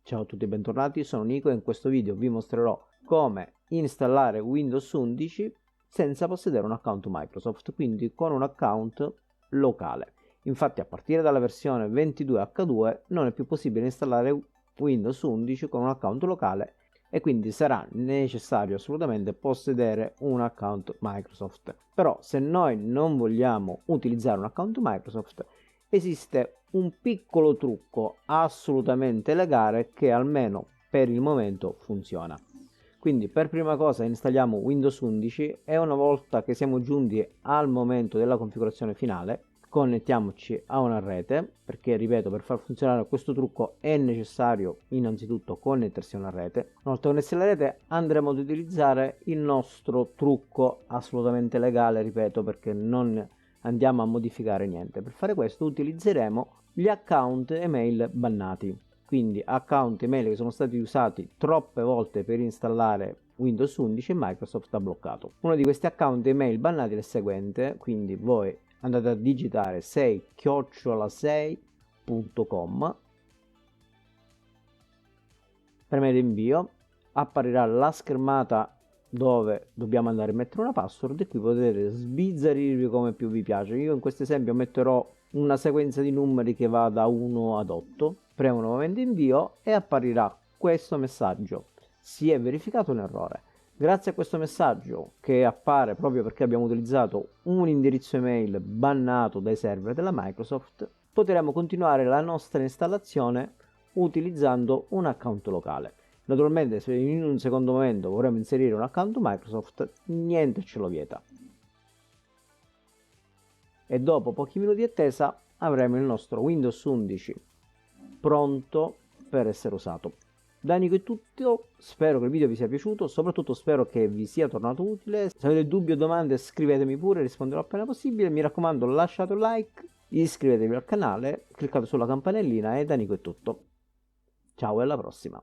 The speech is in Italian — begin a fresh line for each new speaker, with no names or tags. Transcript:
Ciao a tutti e bentornati, sono Nico e in questo video vi mostrerò come installare Windows 11 senza possedere un account Microsoft, quindi con un account locale. Infatti a partire dalla versione 22H2 non è più possibile installare Windows 11 con un account locale e quindi sarà necessario assolutamente possedere un account Microsoft. Però se noi non vogliamo utilizzare un account Microsoft, esiste un piccolo trucco assolutamente legale che almeno per il momento funziona. Quindi per prima cosa installiamo Windows 11 e una volta che siamo giunti al momento della configurazione finale connettiamoci a una rete, perché ripeto, per far funzionare questo trucco è necessario innanzitutto connettersi a una rete. Una volta connessi alla rete andremo ad utilizzare il nostro trucco assolutamente legale, ripeto, perché non andiamo a modificare niente. Per fare questo utilizzeremo gli account email bannati, quindi account email che sono stati usati troppe volte per installare Windows 11 e Microsoft ha bloccato. Uno di questi account email bannati è il seguente, quindi voi andate a digitare 6@6.com, premete invio, apparirà la schermata dove dobbiamo andare a mettere una password e qui potete sbizzarirvi come più vi piace. Io in questo esempio metterò una sequenza di numeri che va da 1 ad 8, premo nuovamente invio e apparirà questo messaggio: si è verificato un errore. Grazie a questo messaggio, che appare proprio perché abbiamo utilizzato un indirizzo email bannato dai server della Microsoft, potremo continuare la nostra installazione utilizzando un account locale. Naturalmente se in un secondo momento vorremmo inserire un account Microsoft, niente ce lo vieta. E dopo pochi minuti di attesa avremo il nostro Windows 11 pronto per essere usato. Da Nico è tutto, spero che il video vi sia piaciuto, soprattutto spero che vi sia tornato utile. Se avete dubbi o domande scrivetemi pure, risponderò appena possibile. Mi raccomando, lasciate un like, iscrivetevi al canale, cliccate sulla campanellina e da Nico è tutto. Ciao e alla prossima!